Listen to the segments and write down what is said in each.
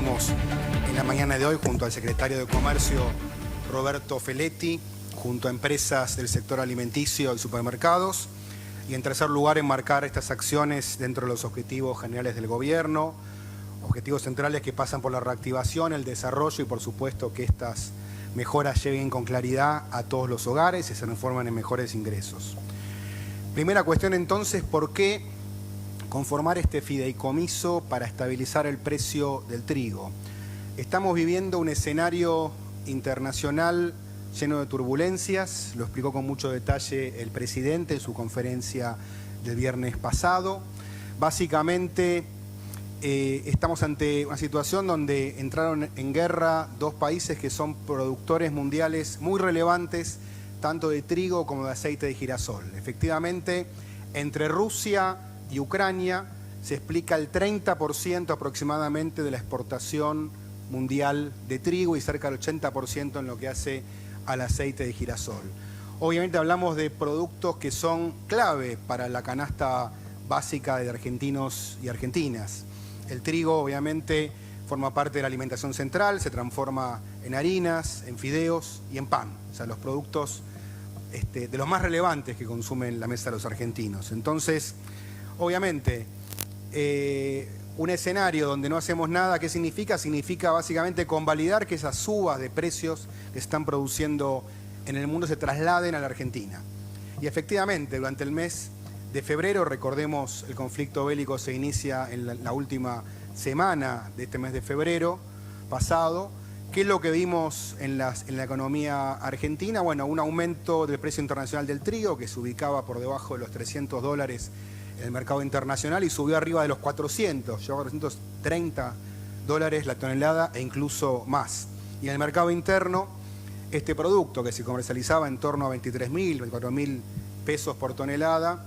reunimos en la mañana de hoy junto al secretario de Comercio, Roberto Feletti, junto a empresas del sector alimenticio y supermercados, y en tercer lugar enmarcar estas acciones dentro de los objetivos generales del gobierno, objetivos centrales que pasan por la reactivación, el desarrollo y por supuesto que estas mejoras lleguen con claridad a todos los hogares y se transformen en mejores ingresos. Primera cuestión entonces, ¿por qué conformar este fideicomiso para estabilizar el precio del trigo? Estamos viviendo un escenario internacional lleno de turbulencias, lo explicó con mucho detalle el presidente en su conferencia del viernes pasado. Básicamente estamos ante una situación donde entraron en guerra dos países que son productores mundiales muy relevantes, tanto de trigo como de aceite de girasol. Efectivamente, entre Rusia y Ucrania se explica el 30% aproximadamente de la exportación mundial de trigo y cerca del 80% en lo que hace al aceite de girasol. Obviamente hablamos de productos que son clave para la canasta básica de argentinos y argentinas. El trigo obviamente forma parte de la alimentación central, se transforma en harinas, en fideos y en pan. O sea, los productos de los más relevantes que consumen la mesa de los argentinos. Entonces, obviamente, un escenario donde no hacemos nada, ¿qué significa? Significa básicamente convalidar que esas subas de precios que se están produciendo en el mundo se trasladen a la Argentina. Y efectivamente, durante el mes de febrero, recordemos, el conflicto bélico se inicia en la última semana de este mes de febrero pasado. ¿Qué es lo que vimos en la economía argentina? Bueno, un aumento del precio internacional del trigo que se ubicaba por debajo de los $300 en el mercado internacional y subió arriba de los 400, llegó a $430 la tonelada e incluso más. Y en el mercado interno, este producto que se comercializaba en torno a 23.000, 24.000 pesos por tonelada,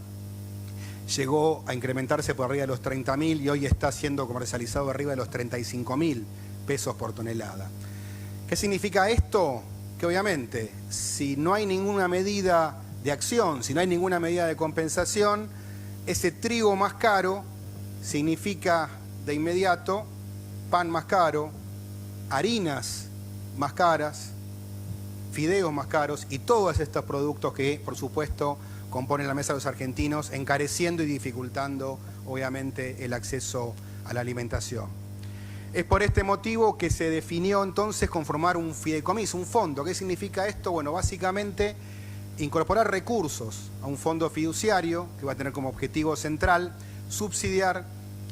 llegó a incrementarse por arriba de los 30.000 y hoy está siendo comercializado arriba de los 35.000 pesos por tonelada. ¿Qué significa esto? Que obviamente, si no hay ninguna medida de acción, si no hay ninguna medida de compensación, ese trigo más caro significa de inmediato pan más caro, harinas más caras, fideos más caros y todos estos productos que, por supuesto, componen la mesa de los argentinos, encareciendo y dificultando, obviamente, el acceso a la alimentación. Es por este motivo que se definió entonces conformar un fideicomiso, un fondo. ¿Qué significa esto? Bueno, básicamente incorporar recursos a un fondo fiduciario que va a tener como objetivo central subsidiar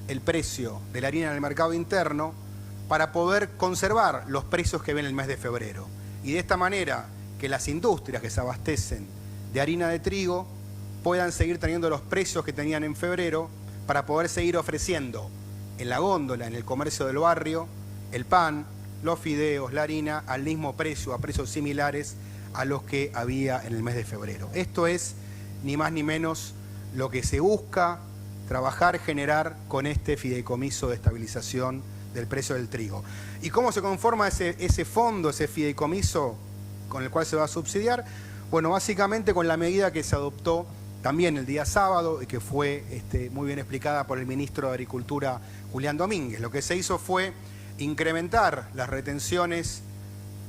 el precio de la harina en el mercado interno para poder conservar los precios que ven el mes de febrero. Y de esta manera que las industrias que se abastecen de harina de trigo puedan seguir teniendo los precios que tenían en febrero para poder seguir ofreciendo en la góndola, en el comercio del barrio, el pan, los fideos, la harina al mismo precio, a precios similares a los que había en el mes de febrero. Esto es ni más ni menos lo que se busca trabajar, generar con este fideicomiso de estabilización del precio del trigo. ¿Y cómo se conforma ese fondo, ese fideicomiso con el cual se va a subsidiar? Bueno, básicamente con la medida que se adoptó también el día sábado y que fue muy bien explicada por el ministro de Agricultura, Julián Domínguez. Lo que se hizo fue incrementar las retenciones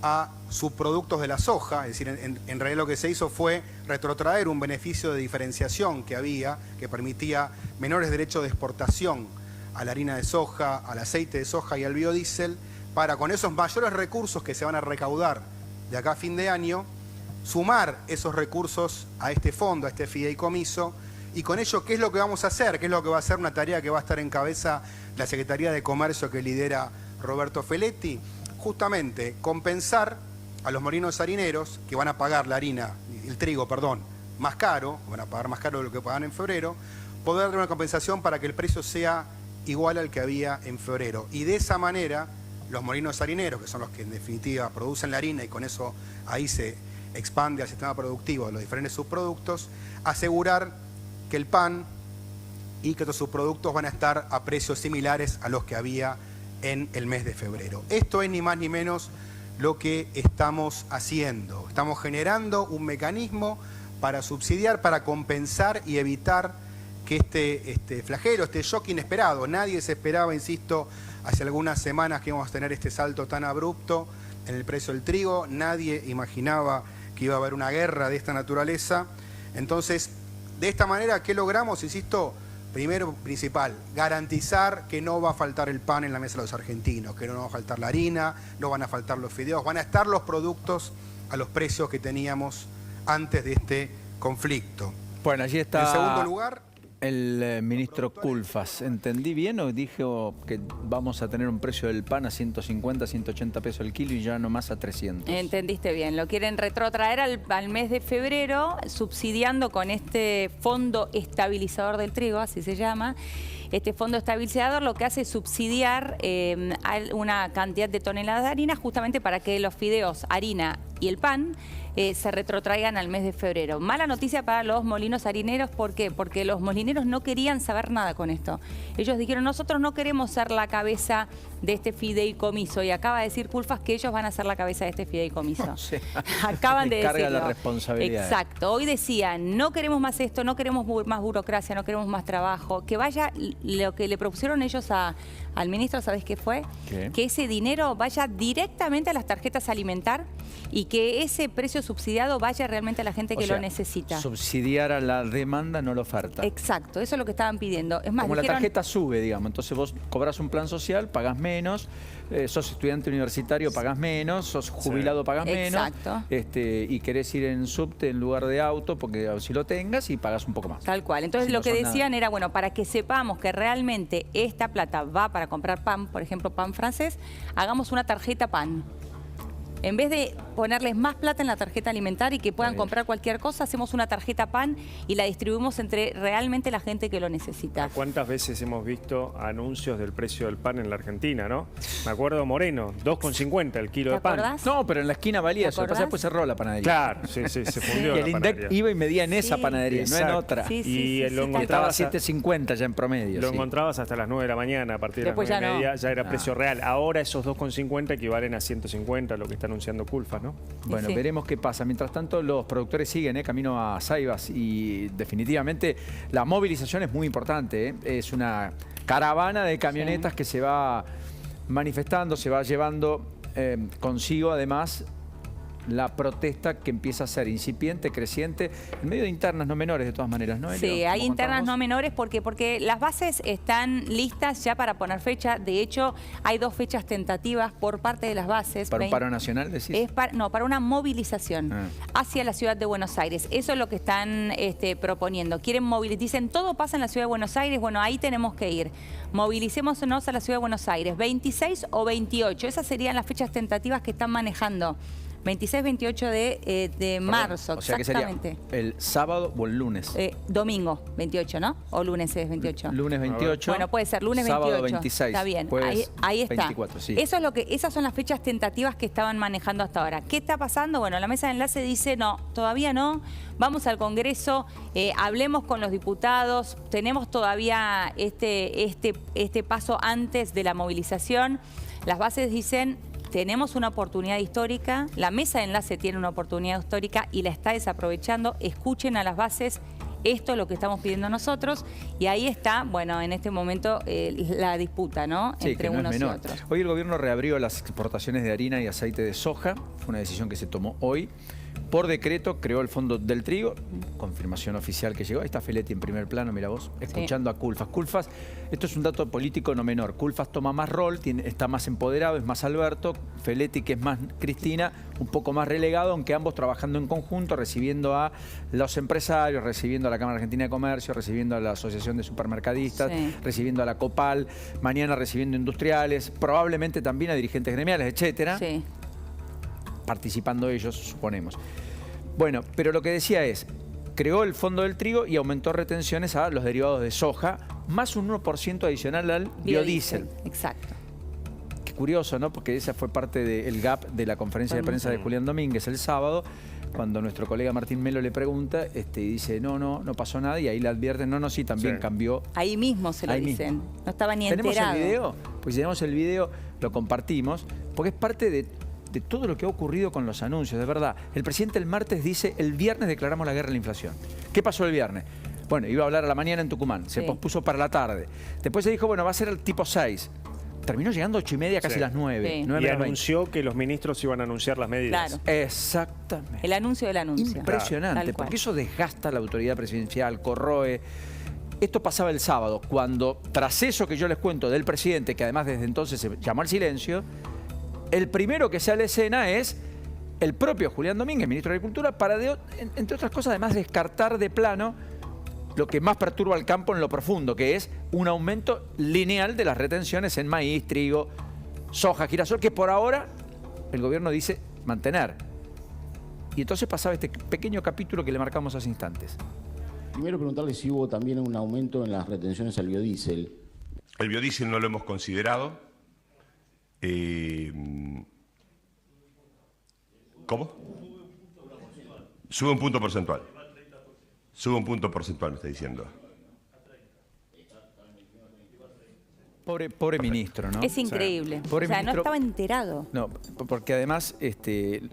a subproductos de la soja, es decir, en realidad lo que se hizo fue retrotraer un beneficio de diferenciación que había, que permitía menores derechos de exportación a la harina de soja, al aceite de soja y al biodiesel, para con esos mayores recursos que se van a recaudar de acá a fin de año, sumar esos recursos a este fondo, a este fideicomiso, y con ello, ¿qué es lo que vamos a hacer? ¿Qué es lo que va a ser una tarea que va a estar en cabeza la Secretaría de Comercio que lidera Roberto Feletti? Justamente compensar a los molinos harineros que van a pagar el trigo, más caro, van a pagar más caro de lo que pagan en febrero, poder darle una compensación para que el precio sea igual al que había en febrero. Y de esa manera, los molinos harineros, que son los que en definitiva producen la harina y con eso ahí se expande al sistema productivo de los diferentes subproductos, asegurar que el pan y que estos subproductos van a estar a precios similares a los que había en el mes de febrero. Esto es ni más ni menos lo que estamos haciendo. Estamos generando un mecanismo para subsidiar, para compensar y evitar que este flagelo, este shock inesperado. Nadie se esperaba, insisto, hace algunas semanas que íbamos a tener este salto tan abrupto en el precio del trigo. Nadie imaginaba que iba a haber una guerra de esta naturaleza. Entonces, de esta manera, ¿qué logramos? Insisto, primero, principal, garantizar que no va a faltar el pan en la mesa de los argentinos, que no va a faltar la harina, no van a faltar los fideos, van a estar los productos a los precios que teníamos antes de este conflicto. Bueno, allí está en segundo lugar, el ministro Culfas. ¿Entendí bien o dijo que vamos a tener un precio del pan a 150, 180 pesos el kilo y ya no más a 300? Entendiste bien. Lo quieren retrotraer al mes de febrero, subsidiando con este fondo estabilizador del trigo, así se llama. Este fondo estabilizador lo que hace es subsidiar una cantidad de toneladas de harina justamente para que los fideos, harina y el pan se retrotraigan al mes de febrero. Mala noticia para los molinos harineros, ¿por qué? Porque los molineros no querían saber nada con esto. Ellos dijeron, nosotros no queremos ser la cabeza de este fideicomiso, y acaba de decir Culfas que ellos van a ser la cabeza de este fideicomiso. O sea, acaban de decirlo. carga la responsabilidad. Exacto. Hoy decían, no queremos más esto, no queremos más burocracia, no queremos más trabajo. Que vaya, lo que le propusieron ellos al ministro, ¿sabés qué fue? ¿Qué? Que ese dinero vaya directamente a las tarjetas alimentar y que ese precio subsidiado vaya realmente a la gente que lo necesita. Subsidiar a la demanda, no la oferta. Exacto, eso es lo que estaban pidiendo. Es más, como dijeron, la tarjeta sube, digamos. Entonces vos cobras un plan social, pagás menos, sos estudiante universitario, pagás menos, sos jubilado, pagás menos. Exacto. Y querés ir en subte en lugar de auto, porque si lo tengas, y pagás un poco más. Tal cual. Entonces Si lo no que sos decían nada. era, bueno, para que sepamos que realmente esta plata va para comprar pan, por ejemplo, pan francés, hagamos una tarjeta pan. En vez de ponerles más plata en la tarjeta alimentaria y que puedan comprar cualquier cosa, hacemos una tarjeta pan y la distribuimos entre realmente la gente que lo necesita. ¿Cuántas veces hemos visto anuncios del precio del pan en la Argentina, no? Me acuerdo Moreno, 2,50 el kilo de pan. acordás? No, pero en la esquina valía ¿Te eso. Después acordás? cerró la panadería. Claro, sí, se fundió Y la el INDEC panadería. iba y medía en esa Sí, panadería, no en exacto. otra. Sí, Y lo tal Que cual. estaba a encontrabas 7.50 ya en promedio. Lo sí. encontrabas hasta las 9 de la mañana, a partir de Después las 9 ya y media, no. ya era precio real. Ahora esos 2,50 equivalen a 150, lo que está anunciando Culfas, ¿no? Bueno, Sí. veremos qué pasa. Mientras tanto, los productores siguen camino a Saivas y definitivamente la movilización es muy importante. Es una caravana de camionetas que se va manifestando, se va llevando consigo además la protesta que empieza a ser incipiente, creciente, en medio de internas no menores de todas maneras, ¿no, Elio? Sí, hay ¿Cómo internas contamos? no menores porque las bases están listas ya para poner fecha. De hecho, hay 2 fechas tentativas por parte de las bases. ¿Para un paro nacional, decís? Es para una movilización Ah. hacia la ciudad de Buenos Aires. Eso es lo que están proponiendo. Quieren movilizar. Dicen, todo pasa en la ciudad de Buenos Aires. Bueno, ahí tenemos que ir. Movilicémonos a la ciudad de Buenos Aires. 26 o 28. Esas serían las fechas tentativas que están manejando. 26, 28 de marzo, O sea que sería exactamente. el sábado o el lunes. Domingo 28, ¿no? O lunes es 28. Lunes 28. Bueno, puede ser lunes 28. Sábado 26. Está bien, Jueves ahí está. 24, sí. Eso es lo que, esas son las fechas tentativas que estaban manejando hasta ahora. ¿Qué está pasando? Bueno, la mesa de enlace dice, no, todavía no. Vamos al Congreso, hablemos con los diputados. Tenemos todavía este paso antes de la movilización. Las bases dicen, tenemos una oportunidad histórica, la mesa de enlace tiene una oportunidad histórica y la está desaprovechando. Escuchen a las bases, esto es lo que estamos pidiendo nosotros, y ahí está, bueno, en este momento la disputa, ¿no? Sí, Entre que no unos es y menor. otros. Hoy el gobierno reabrió las exportaciones de harina y aceite de soja. Fue una decisión que se tomó hoy. Por decreto creó el Fondo del Trigo, confirmación oficial que llegó. Ahí está Feletti en primer plano, mira vos, escuchando a Culfas. Culfas, esto es un dato político no menor. Culfas toma más rol, está más empoderado, es más Alberto. Feletti, que es más Cristina, un poco más relegado, aunque ambos trabajando en conjunto, recibiendo a los empresarios, recibiendo a la Cámara Argentina de Comercio, recibiendo a la Asociación de Supermercadistas, recibiendo a la Copal, mañana recibiendo industriales, probablemente también a dirigentes gremiales, etcétera. Sí. Participando ellos, suponemos. Bueno, pero lo que decía es, creó el Fondo del Trigo y aumentó retenciones a los derivados de soja, más un 1% adicional al biodiesel. Exacto. Qué curioso, ¿no? Porque esa fue parte del gap de la conferencia de prensa de Julián Domínguez el sábado, cuando nuestro colega Martín Melo le pregunta y dice, no pasó nada, y ahí le advierten, sí, también cambió. Ahí mismo se lo Ahí dicen. mismo. No estaba ni ¿Tenemos enterado. el video? Pues si tenemos el video, lo compartimos, porque es parte de todo lo que ha ocurrido con los anuncios, de verdad. El presidente el martes dice, el viernes declaramos la guerra a la inflación. ¿Qué pasó el viernes? Bueno, iba a hablar a la mañana en Tucumán, se pospuso para la tarde. Después se dijo, bueno, va a ser el tipo 6. Terminó llegando 8:30, casi las 9. Sí. 9 Y anunció que los ministros iban a anunciar las medidas. Claro. Exactamente. El anuncio del anuncio. Impresionante, Tal cual. porque eso desgasta la autoridad presidencial, corroe. Esto pasaba el sábado, cuando tras eso que yo les cuento del presidente, que además desde entonces se llamó al silencio, el primero que sale a la escena es el propio Julián Domínguez, ministro de Agricultura, para, entre otras cosas, además descartar de plano lo que más perturba al campo en lo profundo, que es un aumento lineal de las retenciones en maíz, trigo, soja, girasol, que por ahora el gobierno dice mantener. Y entonces pasaba este pequeño capítulo que le marcamos hace instantes. Primero preguntarle si hubo también un aumento en las retenciones al biodiesel. El biodiesel no lo hemos considerado. ¿Cómo? Sube un punto porcentual. Sube un punto porcentual, me está diciendo. Pobre ministro, ¿no? Es increíble. Pobre o sea, ministro. no estaba enterado. No, porque además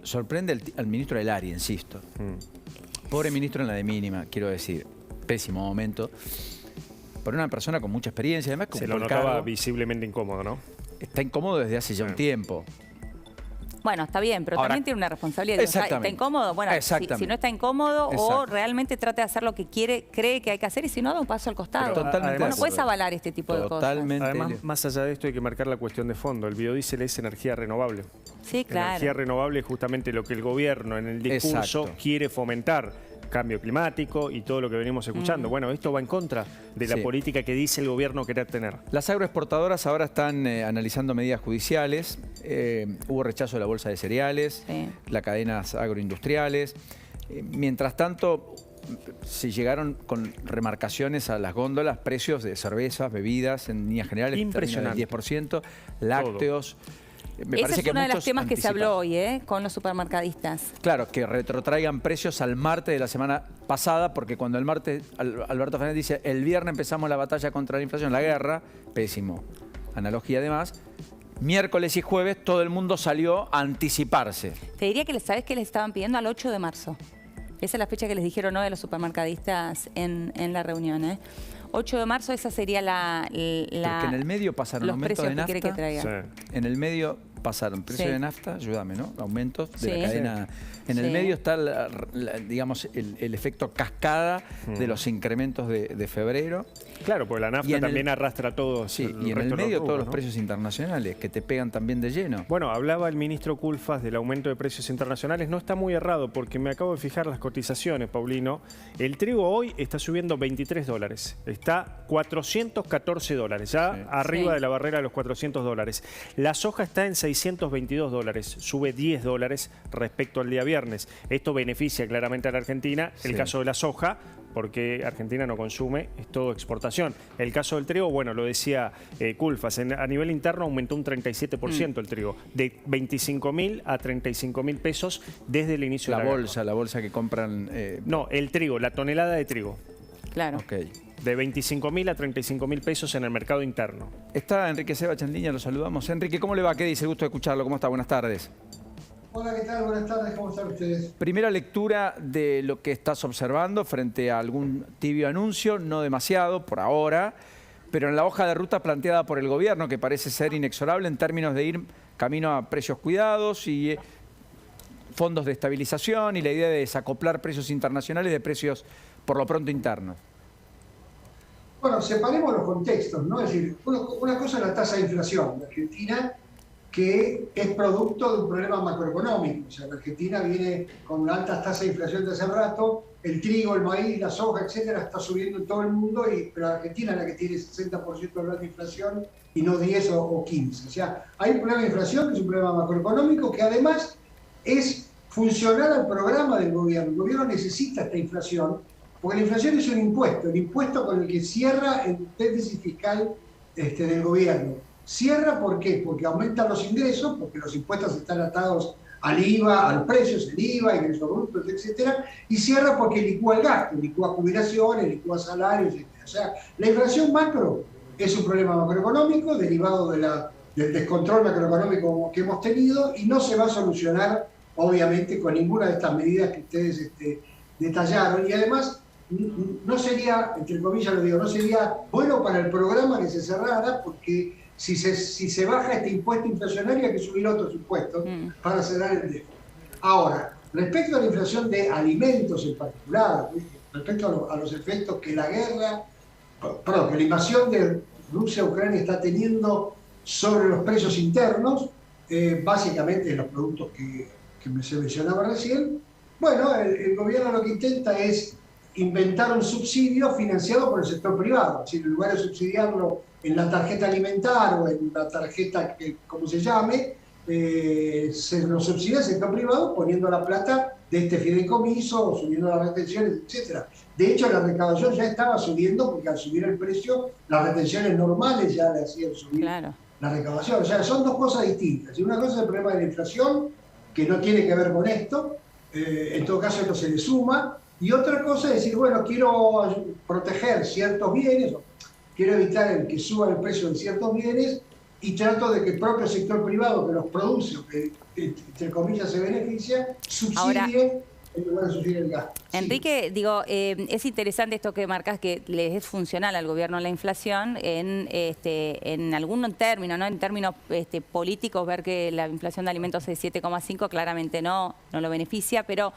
sorprende al ministro del área, insisto. Pobre ministro en la de mínima, quiero decir. Pésimo momento. Por una persona con mucha experiencia, además que Se lo notaba visiblemente incómodo, ¿no? está incómodo desde hace ya un tiempo. Bueno, está bien, pero Ahora, también tiene una responsabilidad. ¿Está incómodo? Bueno, si no está incómodo o realmente trate de hacer lo que cree que hay que hacer y si no, da un paso al costado. Pero totalmente Vos no puedes avalar este tipo de cosas. Totalmente. Además, más allá de esto hay que marcar la cuestión de fondo. El biodiesel es energía renovable. Sí, claro. Energía renovable es justamente lo que el gobierno en el discurso quiere fomentar. Cambio climático y todo lo que venimos escuchando. Bueno, esto va en contra de la política que dice el gobierno querer tener. Las agroexportadoras ahora están analizando medidas judiciales. Hubo rechazo de la bolsa de cereales, las cadenas agroindustriales. Mientras tanto, se llegaron con remarcaciones a las góndolas, precios de cervezas, bebidas, en líneas generales, impresionante. Del 10%, lácteos. Ese es uno de los temas que se habló hoy, con los supermercadistas. Claro, que retrotraigan precios al martes de la semana pasada, porque cuando el martes Alberto Fernández dice el viernes empezamos la batalla contra la inflación, la guerra, pésimo. Analogía además. Miércoles y jueves todo el mundo salió a anticiparse. Te diría que ¿sabés qué les estaban pidiendo? Al 8 de marzo. Esa es la fecha que les dijeron hoy a los supermercadistas en la reunión, 8 de marzo, esa sería Porque en el medio pasaron aumentos de nafta. En el medio pasaron precio de nafta, ayúdame, ¿no? Aumentos de la cadena. En el medio está, digamos, el efecto cascada de los incrementos de febrero. Claro, porque la nafta también arrastra todo. Sí, y en el medio todos los precios internacionales que te pegan también de lleno. Bueno, hablaba el ministro Culfas del aumento de precios internacionales. No está muy errado porque me acabo de fijar las cotizaciones, Paulino. El trigo hoy está subiendo $23. Está $414, ya arriba de la barrera de los $400. La soja está en $622, sube $10 respecto al día viernes. Esto beneficia claramente a la Argentina. El caso de la soja, porque Argentina no consume, es todo exportación. El caso del trigo, bueno, lo decía Culfas, a nivel interno aumentó un 37% el trigo, de 25.000 a 35.000 pesos desde el inicio de la guerra. La bolsa que compran... No, el trigo, la tonelada de trigo. Claro. Okay. De 25.000 a 35.000 pesos en el mercado interno. Está Enrique Sebach en línea, lo saludamos. Enrique, ¿cómo le va? ¿Qué dice? Gusto de escucharlo. ¿Cómo está? Buenas tardes. Hola, ¿qué tal? Buenas tardes, ¿cómo están ustedes? Primera lectura de lo que estás observando frente a algún tibio anuncio, no demasiado por ahora, pero en la hoja de ruta planteada por el gobierno, que parece ser inexorable en términos de ir camino a precios cuidados y fondos de estabilización y la idea de desacoplar precios internacionales de precios por lo pronto internos. Bueno, separemos los contextos, ¿no? Es decir, una cosa es la tasa de inflación de Argentina, que es producto de un problema macroeconómico. O sea, la Argentina viene con una alta tasa de inflación de hace rato, el trigo, el maíz, la soja, etcétera, está subiendo en todo el mundo, pero Argentina es la que tiene 60% de la inflación y no 10 o 15. O sea, hay un problema de inflación que es un problema macroeconómico que además es funcional al programa del gobierno. El gobierno necesita esta inflación, porque la inflación es un impuesto, el impuesto con el que cierra el déficit fiscal del gobierno. Cierra, ¿por qué? Porque aumentan los ingresos, porque los impuestos están atados al IVA, al precio, el IVA, ingresos brutos, etcétera, y cierra porque licúa el gasto, licúa jubilaciones, licúa salarios, etcétera. O sea, la inflación macro es un problema macroeconómico derivado del descontrol macroeconómico que hemos tenido y no se va a solucionar, obviamente, con ninguna de estas medidas que ustedes detallaron. Y además, no sería, entre comillas lo digo, no sería bueno para el programa que se cerrara, porque si se baja este impuesto inflacionario hay que subir otros impuestos para cerrar el déficit. Ahora, respecto a la inflación de alimentos en particular, respecto a los efectos que la invasión de Rusia a Ucrania está teniendo sobre los precios internos, básicamente de los productos que se mencionaba recién, bueno, el gobierno lo que intenta es inventar un subsidio financiado por el sector privado. Es decir, en lugar de subsidiarlo en la tarjeta alimentar o en la tarjeta, como se llame, se lo subsidia el sector privado poniendo la plata de este fideicomiso, subiendo las retenciones, etc. De hecho, la recaudación ya estaba subiendo porque al subir el precio, las retenciones normales ya le hacían subir la recaudación. O sea, son dos cosas distintas. Y una cosa es el problema de la inflación, que no tiene que ver con esto, en todo caso esto se le suma, y otra cosa es decir, bueno, quiero proteger ciertos bienes, quiero evitar el que suba el precio de ciertos bienes, y trato de que el propio sector privado que los produce, o que entre comillas se beneficia, subsidie en lugar de subsidiar el gasto. Enrique, digo, es interesante esto que marcas, que le es funcional al gobierno la inflación en algún término, ¿no? En términos políticos, ver que la inflación de alimentos es 7,5 claramente no lo beneficia, pero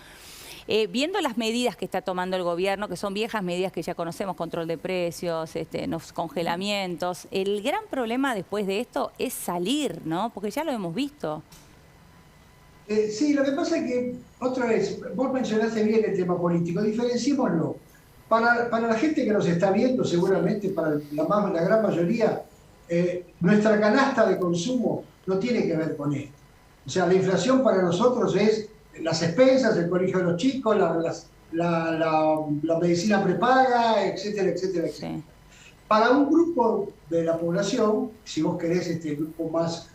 viendo las medidas que está tomando el gobierno, que son viejas medidas que ya conocemos, control de precios, los congelamientos, el gran problema después de esto es salir, ¿no? Porque ya lo hemos visto. Sí, lo que pasa es que, otra vez, vos mencionaste bien el tema político, diferenciémoslo. Para la gente que nos está viendo, seguramente para la gran mayoría, nuestra canasta de consumo no tiene que ver con esto. O sea, la inflación para nosotros es las expensas, el colegio de los chicos, la medicina prepaga, etcétera, etcétera, etcétera. Sí. Para un grupo de la población, si vos querés el grupo más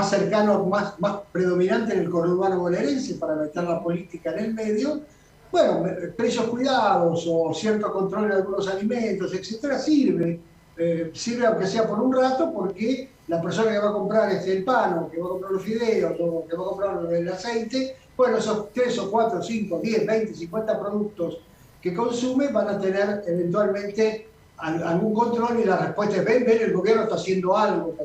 cercano, más predominante en el conurbano bonaerense, para meter la política en el medio, bueno, precios cuidados o cierto control de algunos alimentos, etcétera, sirve aunque sea por un rato, porque la persona que va a comprar el pan, o que va a comprar los fideos, o que va a comprar el aceite, bueno, esos 3 o 4, 5, 10, 20, 50 productos que consume van a tener eventualmente algún control, y la respuesta es, ven, el gobierno está haciendo algo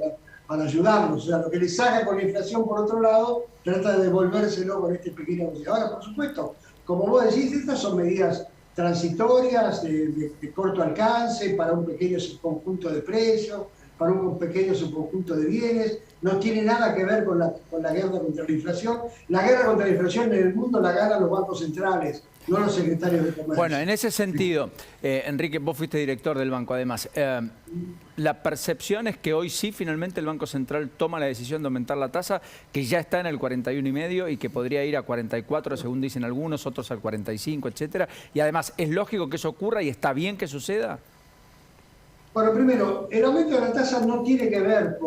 para ayudarnos. O sea, lo que le saca con la inflación, por otro lado, trata de devolvérselo con este pequeño... Ahora, por supuesto, como vos decís, estas son medidas transitorias, de corto alcance, para un pequeño subconjunto de precios, para un pequeño subconjunto de bienes. No tiene nada que ver con la guerra contra la inflación. La guerra contra la inflación en el mundo la ganan los bancos centrales, no los secretarios de comercio. Bueno, en ese sentido, Enrique, vos fuiste director del banco, además. La percepción es que hoy sí, finalmente, el Banco Central toma la decisión de aumentar la tasa, que ya está en el 41,5 y que podría ir a 44, según dicen algunos, otros al 45, etcétera. Y además, ¿es lógico que eso ocurra y está bien que suceda? Bueno, primero, el aumento de la tasa no tiene que ver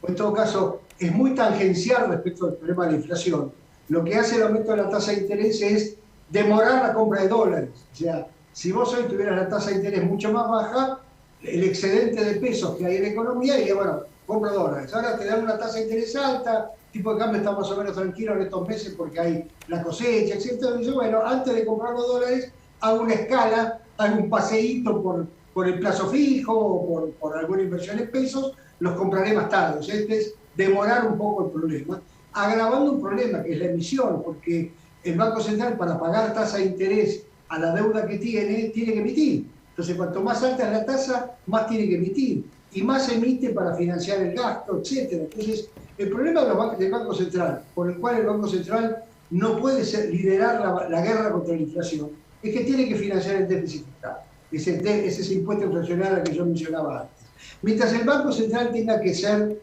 en todo caso, es muy tangencial respecto al problema de la inflación. Lo que hace el aumento de la tasa de interés es demorar la compra de dólares. O sea, si vos hoy tuvieras la tasa de interés mucho más baja, el excedente de pesos que hay en la economía, diría, bueno, compro dólares. Ahora te dan una tasa de interés alta, el tipo de cambio está más o menos tranquilo en estos meses porque hay la cosecha, etc. Y dice, bueno, antes de comprar los dólares, hago una escala, hago un paseíto por el plazo fijo o por alguna inversión en pesos, los compraré más tarde. O sea, este es demorar un poco el problema, agravando un problema que es la emisión, porque el Banco Central, para pagar tasa de interés a la deuda que tiene que emitir. Entonces, cuanto más alta es la tasa, más tiene que emitir, y más emite para financiar el gasto, etc. Entonces, el problema del Banco Central, por el cual el Banco Central no puede liderar la guerra contra la inflación, es que tiene que financiar el déficit fiscal. Es ese impuesto inflacionario que yo mencionaba antes. Mientras el Banco Central tenga que ser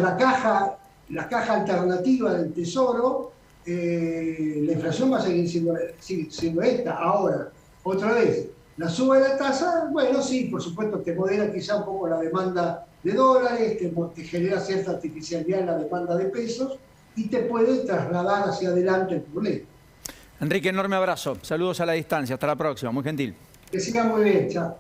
la caja alternativa del Tesoro, la inflación va a seguir siendo esta. Ahora, otra vez, la suba de la tasa, bueno, sí, por supuesto, te modera quizá un poco la demanda de dólares, te genera cierta artificialidad en la demanda de pesos y te puede trasladar hacia adelante el problema. Enrique, enorme abrazo. Saludos a la distancia. Hasta la próxima. Muy gentil. Que siga muy bien. Chao.